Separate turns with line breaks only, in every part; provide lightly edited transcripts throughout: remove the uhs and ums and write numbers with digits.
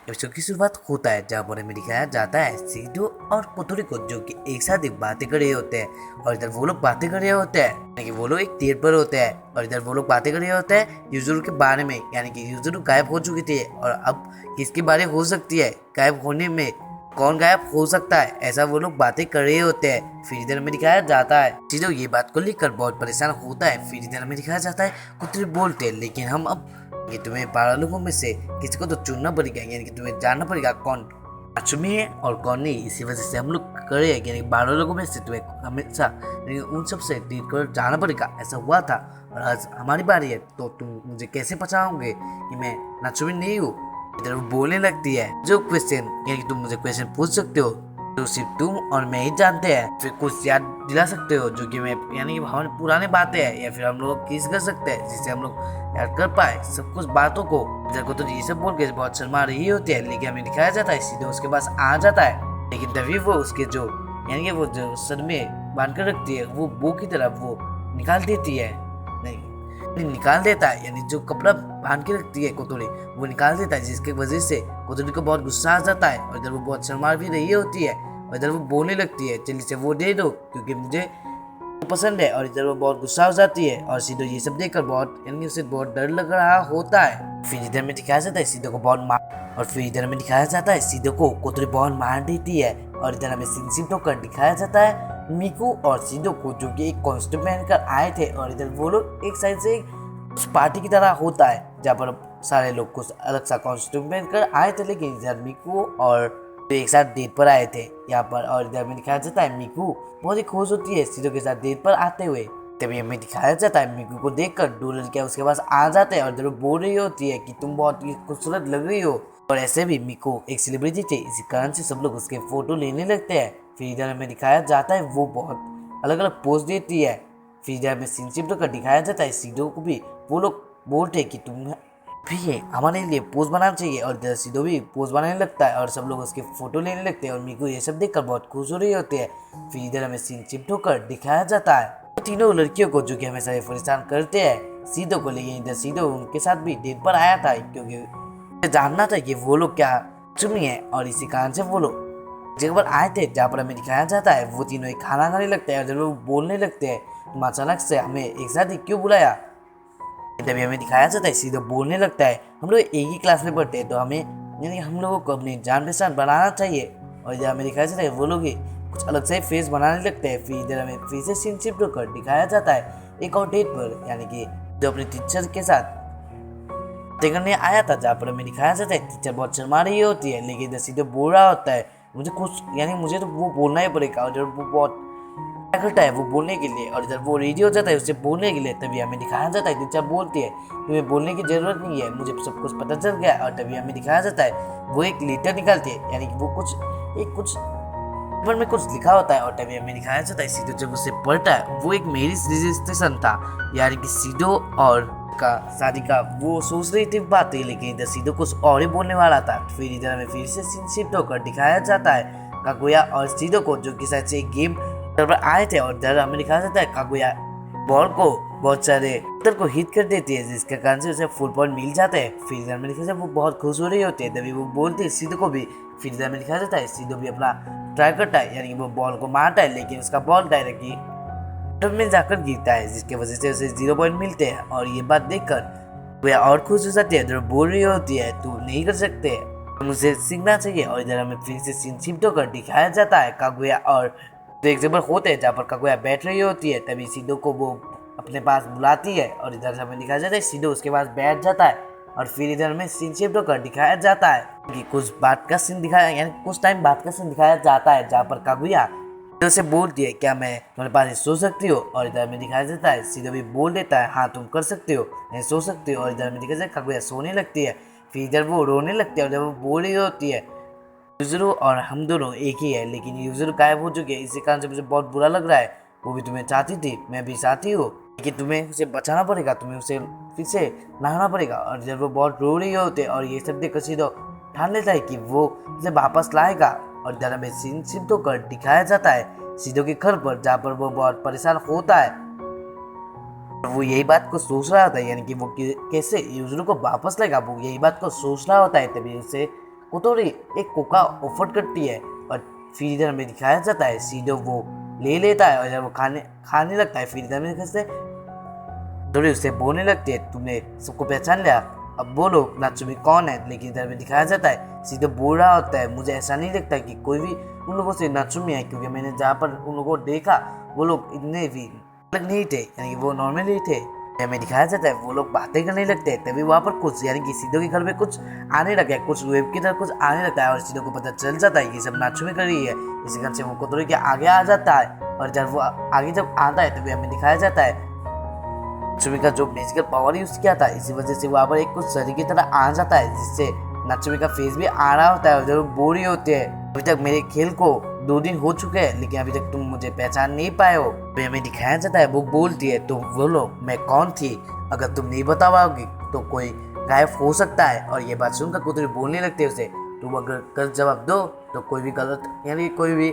Episode की शुरुआत होता है जहाँ पर हमें दिखाया जाता है सीधू और कोतुरी को जो कि एक साथ ही बातें कर रहे होते हैं और इधर वो लोग बातें कर रहे होते हैं यानी कि वो लोग एक थिएटर पर होते हैं और इधर वो लोग बातें कर रहे होते हैं यूजुरू के बारे में यानी कि यूजुरू गायब हो चुकी थी और अब किसकी बारी हो सकती है गायब होने में कौन गायब हो सकता है ऐसा वो लोग बातें कर रहे होते हैं। फिर इधर में दिखाया जाता है सीधू ये बात को लेकर बहुत परेशान होता है। फिर इधर में दिखाया जाता है कोतुरी बोलते हैं लेकिन हम अब कि तुम्हें 12 लोगों में से किसी को तो चुनना पड़ेगा यानी कि तुम्हें जानना पड़ेगा कौन नाचुमी है और कौन नहीं। इसी वजह से हम लोग करे यानी 12 लोगों में से तुम्हें हमेशा उन सब से डील कर जाना पड़ेगा ऐसा हुआ था और आज हमारी बारी है तो तुम मुझे कैसे पहचानोगे कि मैं नाचुमी नहीं हूँ। इधर वो बोलने लगती है जो क्वेश्चन यानी कि तुम मुझे क्वेश्चन पूछ सकते हो तो सिर्फ तुम और मैं ही जानते हैं। फिर कुछ याद दिला सकते हो जो कि मैं यानी कि हमारी पुरानी बातें हैं या फिर हम लोग किस कर सकते हैं जिससे हम लोग याद कर पाए सब कुछ बातों को। इधर को तो ये सब बोल के बहुत शर्मा रही होती है लेकिन हमें दिखाया जाता है सीधे उसके पास आ जाता है लेकिन तभी वो उसके जो यानी कि वो जो सर में बांध कर रखती है वो की तरफ वो निकाल देती है नहीं निकाल देता है यानी जो कपड़ा बांध के रखती है कोतुरी वो निकाल देता है जिसकी वजह से कोतुरी को बहुत गुस्सा आ जाता है और इधर वो बहुत शर्मा भी रही होती है और इधर वो बोलने लगती है जल्दी से वो दे दो क्योंकि मुझे पसंद है और इधर वो बहुत गुस्सा हो जाती है और सीधो ये सब देखकर बहुत यानी उसे बहुत डर लग रहा होता है। फिर इधर में दिखाया जाता है सीधो को बहुत मार और फिर इधर में दिखाया जाता है सीधो को कोतुरी बहुत मार देती है और इधर हमें सिंसिप होकर दिखाया जाता है मिकू और सीधो को जो कि एक कॉस्ट्यूम पहनकर आए थे और इधर वो लोग एक साइड से उस पार्टी की तरह होता है जहाँ पर सारे लोग कुछ अलग सा कॉस्ट्यूम पहनकर आए थे लेकिन इधर मिकू और तो एक साथ डेट पर आए थे यहाँ पर और इधर में दिखाया जाता है मिकू बहुत ही खुश होती है सीधो के साथ डेट पर आते हुए। तभी हमें दिखाया जाता है मिकू को देखकर दो लड़कियां उसके पास आ जाते हैं और इधर बोल रही होती है कि तुम बहुत ही खूबसूरत लग रही हो और ऐसे भी मिकू एक सेलिब्रिटी थे इसी कारण से सब लोग उसके फोटो लेने लगते हैं। फिर इधर हमें दिखाया जाता है वो बहुत अलग अलग पोज देती है। फिर इधर हमें सिंसिप का दिखाया जाता है सीधो को भी वो लोग बोलते हैं कि तुम भी हमारे लिए पोज बनाना चाहिए और इधर सीधो भी पोज बनाने लगता है और सब लोग उसके फोटो लेने लगते हैं और मिकू ये सब देखकर बहुत खुश हो रही होती है। फिर इधर हमें सीन चिपटो कर दिखाया जाता है तीनों लड़कियों को जो कि हमेशा परेशान करते हैं सीधो को लेकिन इधर सीधो उनके साथ भी डेट पर आया था क्योंकि जानना था कि वो लोग क्या चुनी है और इसी कारण से वो लोग जगह पर आए थे जहाँ पर हमें दिखाया जाता है वो तीनों एक खाना खाने लगते हैं और जब वो बोलने लगते हैं तुम अचानक से हमें एक साथ ही क्यों बुलाया। तभी हमें दिखाया जाता है सीधे बोलने लगता है हम लोग एक ही क्लास में पढ़ते हैं तो हमें यानी हम लोगों को अपनी जान पहचान बनाना चाहिए और इधर हमें दिखाया जाता है वो लोग ही कुछ अलग से फेस बनाने लगते हैं। फिर इधर हमें फिर से सिंसिप कर दिखाया जाता है एक और डेट पर यानी कि जो अपने टीचर के साथ करने आया था जहाँ पर हमें दिखाया जाता है टीचर बहुत शर्मा रही होती है लेकिन इधर सीधे बोल रहा होता है मुझे कुछ यानी मुझे तो वो बोलना ही पड़ेगा और जब वो बहुत क्या करता है वो बोलने के लिए और इधर वो रेडी हो जाता है उससे बोलने के लिए। तभी हमें दिखाया जाता है टीचर बोलती है तुम्हें बोलने की जरूरत नहीं है मुझे सब कुछ पता चल गया और तभी हमें दिखाया जाता है वो एक लेटर निकालती है यानी कि वो कुछ पेपर में कुछ लिखा होता है और तभी हमें दिखाया जाता है सीधो जब उसे पढ़ता है वो एक मैरिज रजिस्ट्रेशन था यानी कि सीधो और का शादी का वो सोच रही थी बात है लेकिन इधर सीधो कुछ और ही बोलने वाला था। फिर इधर हमें फिर से शिफ्ट होकर दिखाया जाता है कागुया और सीधो को जो कि शायद से गेम पर आए थे और इधर हमें दिखाया जाता है कागुया बॉल को बहुत सारे उत्तर को हिट कर देती है जिसके कारण से उसे फुल पॉइंट मिल जाते हैं। फिर इधर में दिखाया वो बहुत खुश हो रही होती है तभी वो बोलती है सीधो को भी। फिर इधर में दिखाया जाता है सीधो भी अपना ट्राई करता है यानी कि वो बॉल को मारता है लेकिन उसका बॉल डायरेक्टली में जाकर गिरता है जिसकी वजह से उसे 0 पॉइंट मिलते हैं और ये बात देखकर वह और खुश हो जाती है। इधर बोल रही होती है तू नहीं कर सकते मुझे सीखना चाहिए और इधर हमें फिर से सीन शिफ्ट कर दिखाया जाता है कागुया और तो एक जगह होते हैं जहाँ पर कागुया बैठ रही होती है तभी सीधो को वो अपने पास बुलाती है और इधर से हमें दिखाया जाता है सीधो उसके पास बैठ जाता है और फिर इधर हमें सीन शिफ्ट कर दिखाया जाता है कि कुछ बात का सीन दिखाया यानी कुछ टाइम बात का सीन दिखाया जाता है जहाँ पर कागुया इधर से बोलती है क्या मैं तुम्हारे पास सो सकती हो और इधर में दिखाया जाता है सीधो भी बोल देता है हाँ तुम कर सकते हो नहीं सो सकते हो और इधर में दिखाया जाता है कागुया सोने लगती है। फिर इधर वो रोने लगती है और जब वो बोल रही होती है यूजुरू और हम दोनों एक ही है लेकिन यूजुरू गायब हो चुके हैं इसी कारण से मुझे बहुत बुरा लग रहा है वो भी तुम्हें चाहती थी मैं भी चाहती हूँ लेकिन तुम्हें उसे बचाना पड़ेगा तुम्हें उसे फिर से नहाना पड़ेगा और जब वो बहुत रो रही होते और ये सब देखकर सीधो ठान लेता है कि वो उसे वापस लाएगा और इधर हमें सीन शिफ्ट कर दिखाया जाता है सीधो के घर पर जहाँ पर वो बहुत परेशान होता है और वो यही बात को सोच रहा होता है यानी कि वो कैसे यूजुरू को वापस लाएगा वो यही बात को सोच रहा होता है। तभी उसे कोतोरी एक कोका ऑफर करती है और फिर इधर हमें दिखाया जाता है सीधो वो ले लेता है और जब वो खाने लगता है फिर इधर में से कोतोरी उससे बोलने लगती है तुमने सबको पहचान लिया, अब बोलो नात्सुमी कौन है। लेकिन इधर में दिखाया जाता है सीधो बोल रहा होता है मुझे ऐसा नहीं लगता कि कोई भी उन लोगों से नात्सुमी है, क्योंकि मैंने जहाँ पर उन लोगों को देखा वो लोग इतने भी अलग नहीं थे, यानी कि वो नॉर्मल ही थे। हमें दिखाया जाता है वो लोग बातें करने लगते हैं, तभी वहाँ पर कुछ यानी कि सीधो के घर में कुछ आने लगा है, कुछ वेब की तरह कुछ आने लगता है और सीधो को पता चल जाता है कि सब नात्सुमी कर रही है। इसी कारण से वो कोतोरी के आगे आ जाता है और जब वो आगे जब आता है तभी हमें दिखाया जाता है नात्सुमी का जो मैजिकल पावर यूज किया था, इसी वजह से वहाँ पर एक कुछ शरीर की तरह आ जाता है जिससे नात्सुमी का फेस भी आ रहा होता है और जब बोल रही होती है अभी तक मेरे खेल को 2 दिन हो चुके हैं लेकिन अभी तक तुम मुझे पहचान नहीं पाए हो। तो हमें दिखाया जाता है वो बोलती है तुम बोलो मैं कौन थी, अगर तुम नहीं बता पाओगी तो कोई गायब हो सकता है। और ये बात सुनकर कोतोरी बोलने लगते है उसे तुम अगर गलत जवाब दो तो कोई भी गलत यानी कोई भी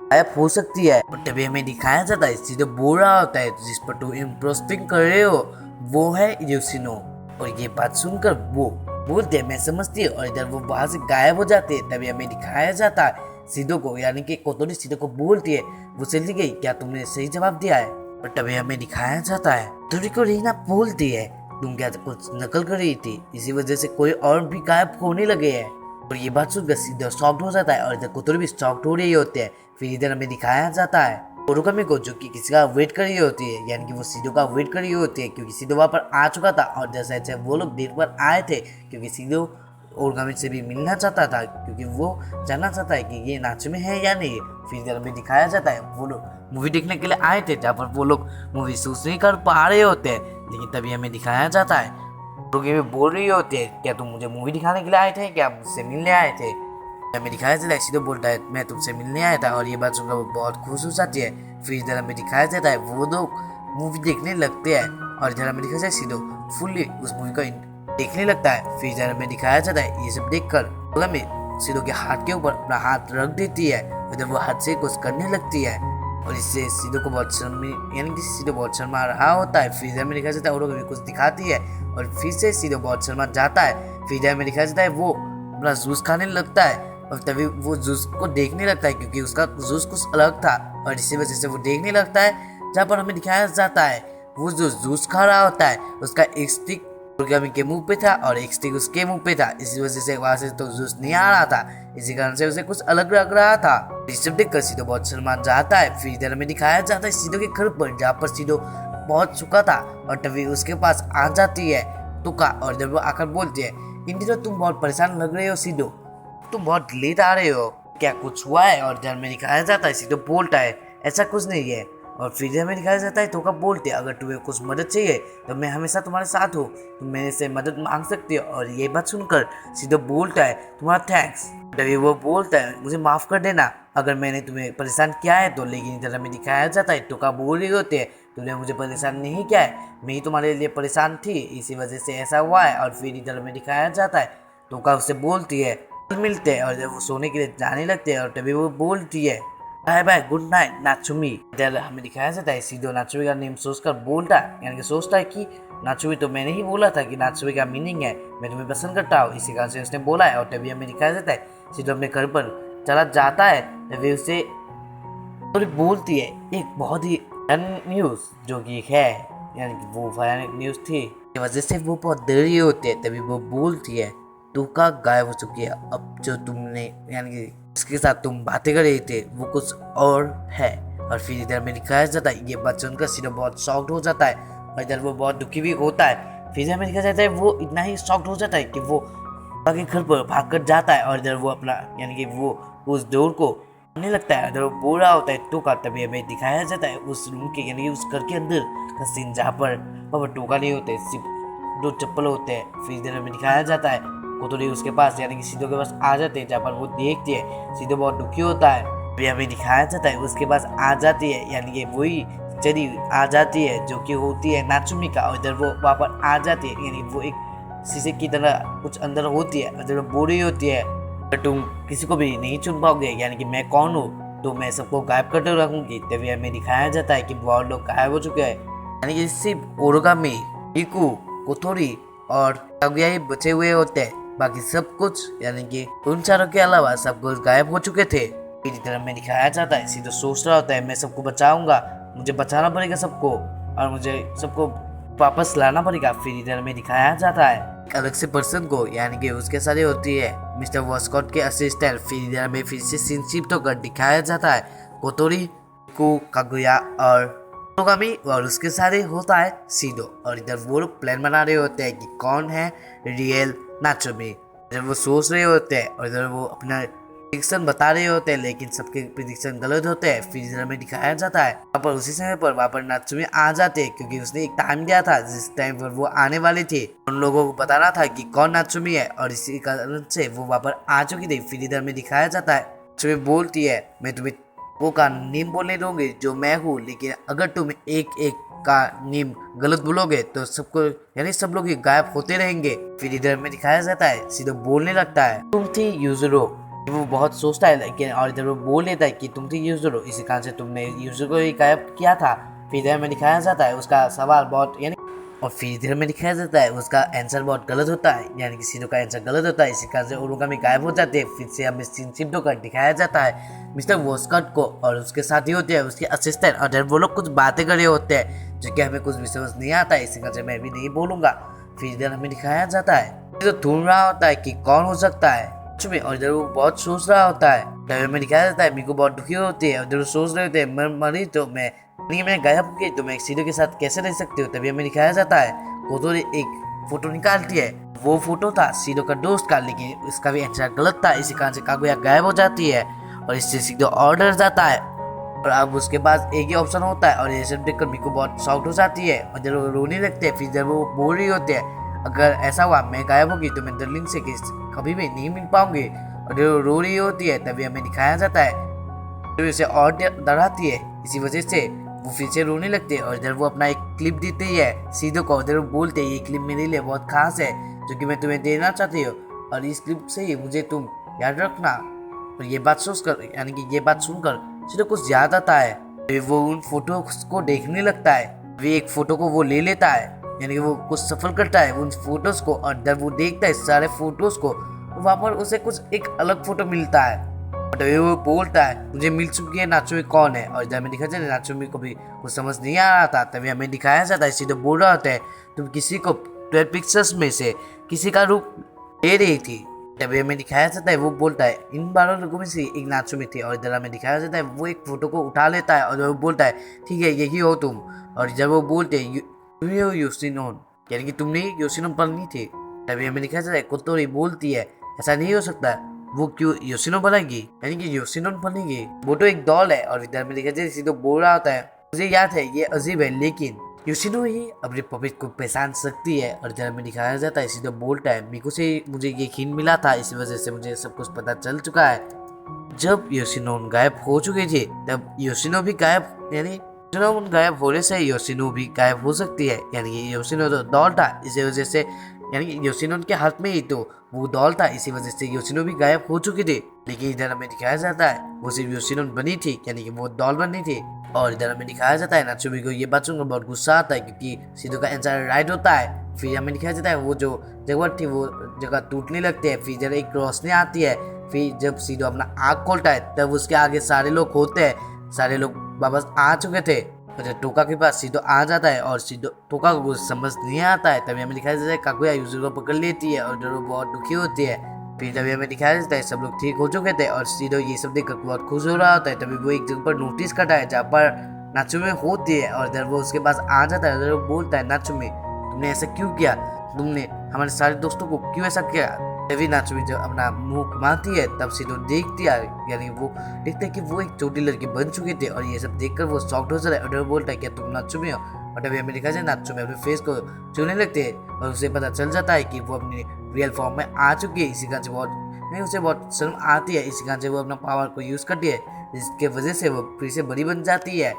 गायब हो सकती है। और तभी हमें दिखाया जाता है सीधे बोल रहा होता है जिस पर तुम इम्प्रोस्टिंग कर रहे हो वो है योशिनो। और ये बात सुनकर वो बोलते हैं मैं समझती हूँ और इधर वो वहां से गायब हो जाते हैं। तभी हमें दिखाया जाता है सीधो को यानी कि कोतोरी सीधो को बोलती है वो चली गई क्या तुमने सही जवाब दिया है। और तभी हमें दिखाया जाता है कोतोरी को रीना बोलती है तुम क्या कुछ नकल कर रही थी, इसी वजह से कोई और भी गायब होने लगे हैं। और ये बात सुनकर सीधो शॉक्ड हो जाता है और इधर कोतोरी भी शॉक्ड हो रही होती है। फिर इधर हमें दिखाया जाता है ओरुगामी को जो कि किसी का वेट कर रही होती है, यानी कि वो सीधो का वेट कर रही होती है क्योंकि सीधो वहाँ पर आ चुका था और जैसे जैसे वो लोग देर पर आए थे क्योंकि सीधो ओरुगामी से भी मिलना चाहता था क्योंकि वो जानना चाहता है कि ये नात्सुमी है या नहीं। फिर इधर हमें दिखाया जाता है वो लोग मूवी देखने के लिए आए थे जहाँ पर वो लोग मूवी शूट नहीं कर पा रहे होते हैं, लेकिन तभी हमें दिखाया जाता है ओरुगामी बोल रही होती है क्या तुम मुझे मूवी दिखाने के लिए आए थे क्या मुझसे मिलने आए थे। हमें दिखाया जाता है सीधो बोलता है मैं तुमसे मिलने आया था और ये बात सुनकर वो बहुत खुश हो जाती है। फिर इधर हमें दिखाया जाता है वो लोग मूवी देखने लगते हैं और इधर हमें दिखाया जाता है सीधो फुल्ली उस मूवी को देखने लगता है। फिर इधर हमें दिखाया जाता है ये सब देखकर हमें सीधो के हाथ के ऊपर अपना हाथ रख देती है, इधर वो हाथ से कुछ करने लगती है और इससे सीधो को बहुत शर्म यानी कि सीधो बहुत शर्मा रहा होता है। फिर इधर हमें दिखाया जाता है और कुछ दिखाती है और फिर से सीधो बहुत शर्मा जाता है। फिर इधर हमें दिखाया जाता है वो अपना जूस खाने लगता है और तभी वो जूस को देखने लगता है क्योंकि उसका जूस कुछ अलग था और इसी वजह से वो देखने लगता है। जहाँ पर हमें दिखाया जाता है वो जो जूस खा रहा होता है उसका एक स्टिक ओरुगामी के मुंह पे था और एक स्टिक उसके मुंह पे था, इसी वजह से वहां से तो जूस नहीं आ रहा था, इसी कारण से उसे कुछ अलग लग रहा था। ये सब देखकर सीधो बहुत शर्मा जाता है। फिर इधर हमें दिखाया जाता है सीधो के घर पर जहाँ पर सीधो बहुत चुका था और तभी उसके पास आ जाती है तुका और जब वो आकर बोलती है इन दिनों तुम बहुत परेशान लग रहे हो सीधो, तुम बहुत लेट आ रहे हो, क्या कुछ हुआ है। और इधर में दिखाया जाता है सीधो बोलता है ऐसा कुछ नहीं है। और फिर हमें दिखाया जाता है तुका बोलते अगर तुम्हें कुछ मदद चाहिए तो मैं हमेशा तुम्हारे साथ हूँ, तुम मेरे से मदद मांग सकती हो। और ये बात सुनकर सीधो बोलता है तुम्हारा थैंक्स। तभी वो बोलता है मुझे माफ कर देना अगर मैंने तुम्हें परेशान किया है तो। लेकिन इधर हमें दिखाया जाता है तुका बोल रही होती है तुमने मुझे परेशान नहीं किया है, मैं ही तुम्हारे लिए परेशान थी इसी वजह से ऐसा हुआ है। और फिर इधर हमें दिखाया जाता है तुका उससे बोलती है मिलते हैं और जब वो सोने के लिए जाने लगते हैं और तभी वो बोलती है बाय बाय गुड नाइट नात्सुमी। इधर हमें दिखाया जाता है सीधो नात्सुमी का नेम सोचकर बोलता है यानी कि सोचता है कि नात्सुमी तो मैंने ही बोला था कि नात्सुमी का मीनिंग है मैं तुम्हें पसंद करता हूँ, इसी कारण से उसने बोला है। और तभी हमें दिखाया जाता है सीधो अपने घर पर चला जाता है तभी उसे बोलती है एक बहुत ही न्यूज जो कि है यानी कि वो भयानक न्यूज थी इस वजह से वो बहुत डरी होती है। तभी वो बोलती है तुका गायब हो चुकी है, अब जो तुमने यानी कि इसके साथ तुम बातें कर रहे थे वो कुछ और है। और फिर इधर में दिखाया जाता है ये बात सुनकर सीधो बहुत शॉक्ड हो जाता है और इधर वो बहुत दुखी भी होता है। फिर हमें दिखाया जाता है वो इतना ही शॉक्ड हो जाता है कि वो आगे घर पर भाग कर जाता है और इधर वो अपना यानी कि वो उस डोर को खोलने लगता है, इधर वो बोल रहा होता है टोका। तभी हमें दिखाया जाता है उस रूम के यानी कि उस घर के अंदर का सीन जहाँ पर टोका नहीं होते सिर्फ 2 चप्पल होते हैं। फिर इधर हमें दिखाया जाता है कोतोरी उसके पास यानी कि सीधो के पास आ जाते हैं जहाँ पर वो देखती है सीधो बहुत दुखी होता है। फिर हमें दिखाया जाता है उसके पास आ जाती है यानी कि वही चरी आ जाती है जो कि होती है नात्सुमी का और इधर वो वहाँ पर आ जाती है यानी वो एक शीशे की तरह कुछ अंदर होती है और जब बोल रही होती है अगर तुम किसी को भी नहीं चुन पाओगे यानी कि मैं कौन हूँ तो मैं सबको गायब करते रखूंगी। तभी हमें दिखाया जाता है कि बहुत लोग गायब हो चुके हैं यानी कि सिर्फ ओरुगामी, हिकु, कोतोरी और कागुया ही बचे हुए होते हैं। बाकी सब कुछ यानी कि उन चारों के अलावा सब कुछ गायब हो चुके थे। मेरी तरफ में दिखाया जाता है सीधो सोच रहा होता है मैं सबको बचाऊंगा, मुझे बचाना पड़ेगा सबको और मुझे सबको वापस लाना पड़ेगा। फिर इधर में दिखाया जाता है एक अलग से पर्सन को यानी कि उसके साथ होती है मिस्टर वॉस्कॉट के असिस्टेंट। फिर इधर में फिर से सीन शिफ्ट होकर दिखाया जाता है कोतोरी को कागुया और नोगामी और उसके साथ होता है सीडो। और इधर वो लोग प्लान बना रहे होते हैं कि कौन है रियल नाचोमी। इधर वो सोच रहे होते हैं और इधर वो अपना प्रिडिक्शन बता रहे होते हैं, लेकिन सबके प्रिडिक्शन गलत होते हैं। फिर इधर में दिखाया जाता है वहाँ पर उसी समय पर वहाँ पर नाचोमी आ जाते हैं, क्योंकि उसने एक टाइम दिया था जिस टाइम पर वो आने वाले थे। उन लोगों को बताना था कि कौन नाचोमी है और इसी कारण से वो वहाँ पर आ चुकी थी। फिर इधर में दिखाया जाता है नाचोमी बोलती है मैं तुम्हें वो का नेम बोलने दोगे जो मैं हूँ, लेकिन अगर तुम एक एक का नेम गलत बोलोगे तो सबको यानी सब लोग ही गायब होते रहेंगे। फिर इधर में दिखाया जाता है सीधे बोलने लगता है तुम थी यूजुरो। वो बहुत सोचता है लेकिन और इधर वो बोल लेता है कि तुम थी यूजुरो, इसी कारण से तुमने यूजुरो को ही गायब किया था। फिर इधर में दिखाया जाता है उसका सवाल बहुत यानी और फिर इधर में दिखाया जाता है उसका आंसर बहुत गलत होता है, यानी कि सीधो का आंसर गलत होता है। इसी कारण से ओरोगामी गायब हो जाते हैं। फिर से हमें सीन शिफ्ट होकर दिखाया जाता है मिस्टर वॉस्कॉट को और उसके साथी होते हैं उसके असिस्टेंट। और वो लोग कुछ बातें कर रहे होते हैं जो कि हमें कुछ भी समझ नहीं आता है, इसी कारण से मैं भी नहीं बोलूंगा। फिर इधर हमें दिखाया जाता है तो ढूंढ रहा होता है कि कौन हो सकता है और इधर वो बहुत सोच रहा होता है। इधर में दिखाया जाता है मेरे को बहुत दुखी होती है और इधर सोच रहे होते हैं मैं मरी तो मैं गायब हो गई तो मैं सीधो के साथ कैसे रह सकती हूँ। तभी हमें दिखाया जाता है कोतोरी एक फोटो निकालती है, वो फोटो था सीधो का दोस्त का, लेकिन इसका भी आंसर गलत था। इसी कारण से कागुया गायब हो जाती है और इससे सीधो ऑर्डर जाता है। और अब उसके पास एक ही ऑप्शन होता है और ये सब देखकर मीको बहुत शॉक्ड हो जाती है और जब वो रोने लगते हैं। फिर जब वो बोल रही होती है अगर ऐसा हुआ मैं गायब होगी तो मैं दर्लिंग से कभी भी नहीं मिल पाऊंगी। और जब वो रो रही होती है तभी हमें दिखाया जाता है तो इसे और डराती है, इसी वजह से वो फिर से रोने लगते हैं। और इधर वो अपना एक क्लिप देते है सीधो को, इधर वो बोलते हैं ये क्लिप मेरे लिए बहुत खास है जो कि मैं तुम्हें देना चाहती हूँ और इस क्लिप से ही मुझे तुम याद रखना। और ये बात सोचकर यानी कि ये बात सुनकर सीधो कुछ याद आता है। वो उन फोटो को देखने लगता है, वे एक फोटो को वो ले लेता है यानी कि वो कुछ सफल करता है उन फोटोज को। और जब वो देखता है सारे फोटोज को वहाँ पर उसे कुछ एक अलग फोटो मिलता है। तभी वो बोलता है मुझे मिल चुकी है नाचोमी कौन है। और इधर में दिखाया जाता है नाचोमी को भी कुछ समझ नहीं आ रहा था। तभी हमें दिखाया जाता है सीधे बोल रहा होता है तुम किसी को 12 पिक्चर्स में से किसी का रूप ले रही थी। तभी हमें दिखाया जाता है वो बोलता है इन 12 लोगों में से एक नाचोमी थी। और इधर हमें दिखाया जाता है वो एक फोटो को उठा लेता है और वो बोलता है ठीक है यही हो तुम। और जब वो बोलते हैं योशिनोन यानी कि तुमने योशिनोन पढ़नी थी। तभी हमें दिखाया जाता है कोतोरी बोलती है ऐसा नहीं हो सकता, वो क्यों योशिनो बनेगी यानी कि योशिनोन बनेगी, वो तो एक डॉल है। और इधर में देखा जाए सीधो बोल रहा होता है मुझे याद है ये अजीब है लेकिन योशिनो ही अपने पपेट को पहचान सकती है। और इधर में दिखाया जाता है सीधो बोलता है मीको से मुझे ये हिंट मिला था, इसी वजह से मुझे सब कुछ पता चल चुका है। जब योशिनोन गायब हो चुके थे तब योशिनो भी गायब यानी योशिनोन गायब होने से योशिनो भी गायब हो सकती है, यानी कि योशिनो तो डॉल था इसी वजह से यानी कि योशिनोन के हाथ में ही तो वो डॉल था, इसी वजह से योशिनो भी गायब हो चुकी थी। लेकिन इधर हमें दिखाया जाता है वो सिर्फ योशिनोन बनी थी यानी कि वो डॉल बनी थी। और इधर हमें दिखाया जाता है नाचुमी को ये बात सुनकर बहुत गुस्सा आता है क्योंकि सीधो का आंसर राइट होता है। फिर हमें दिखाया जाता है वो जो जगह थी वो जगह टूटने लगती है। फिर जरा एक रोशनी आती है। फिर जब सीधो अपना आँख खोलता है तब उसके आगे सारे लोग होते हैं, सारे लोग वापस आ चुके थे। और जब टोका के पास सीधो आ जाता है और सीधो टोका को कुछ समझ नहीं आता है तभी हमें दिखाया जाता है कागुया यूजुरो को पकड़ लेती है और वो बहुत दुखी होती है। फिर तभी हमें दिखाया जाता है सब लोग ठीक हो चुके थे और सीधो ये सब देखकर बहुत खुश हो रहा होता है। तभी वो एक जगह पर नोटिस करता है जहाँ पर नाचुमी होती है और इधर वो उसके पास आ जाता है। वो बोलता है नाचुमी तुमने ऐसा क्यों किया, तुमने हमारे सारे दोस्तों को क्यों ऐसा किया। तभी नाचुमी जब अपना मुंह घुमाती है तब सीधो देखती है यानी वो देखते हैं कि वो एक छोटी लड़की बन चुकी थी। और ये सब देखकर वो शॉक्ड हो जाता है और वो बोलता है क्या तुम नाचुमी हो। और तभी हमें दिखा जाए नाचुमी अपने फेस को छूने लगते हैं और उसे पता चल जाता है कि वो अपनी रियल फॉर्म में आ चुकी है। इसी कारण से उसे बहुत शर्म आती है, इसी कारण से वो अपना पावर को यूज़ करती है जिसके वजह से वो फिर से बड़ी बन जाती है।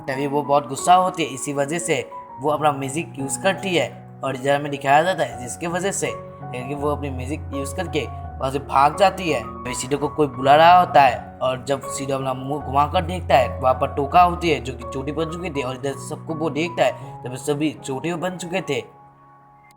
तभी वो बहुत गुस्सा होती है, इसी वजह से वो अपना म्यूजिक यूज़ करती है। और इधर में दिखाया जाता है जिसकी वजह से क्योंकि वो अपनी म्यूजिक यूज़ करके वहाँ से भाग जाती है। तो सीधो को कोई बुला रहा होता है और जब सीधो अपना मुंह घुमा कर देखता है वहाँ पर टोका होती है जो कि चोटी बन चुकी थी। और इधर सबको वो देखता है तब सभी चोटी बन चुके थे।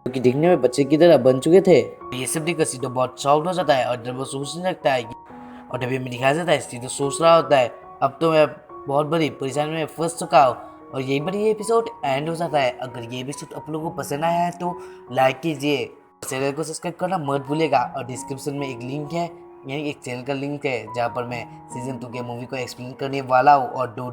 कि दिखने में बच्चे की तरह बन चुके थे। ये सब देखकर सीधो बहुत शॉक्ड हो जाता है और जब वो सोचने लगता है और तभी हमें दिखाया जाता है सीधो सोच रहा होता है अब तो मैं बहुत बड़ी परेशानी में फंस चुका हूँ। और यही पर ये एपिसोड एंड हो जाता है। अगर ये एपिसोड आप लोगों को पसंद आया है तो लाइक कीजिए, चैनल को सब्सक्राइब करना मत भूलिएगा। और डिस्क्रिप्शन में एक लिंक है, यानी एक चैनल का लिंक है जहाँ पर मैं सीजन 2 के मूवी को एक्सप्लेन करने वाला हूँ और 2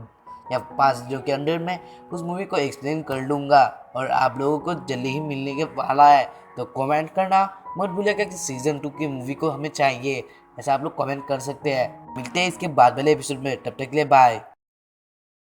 या 5 जो के अंदर में उस मूवी को एक्सप्लेन कर लूँगा और आप लोगों को जल्दी ही मिलने के वाला है। तो कमेंट करना मत भूलिएगा कि सीजन 2 की मूवी को हमें चाहिए, ऐसा आप लोग कमेंट कर सकते हैं। मिलते हैं इसके बाद वाले एपिसोड में, तब तक के लिए बाय।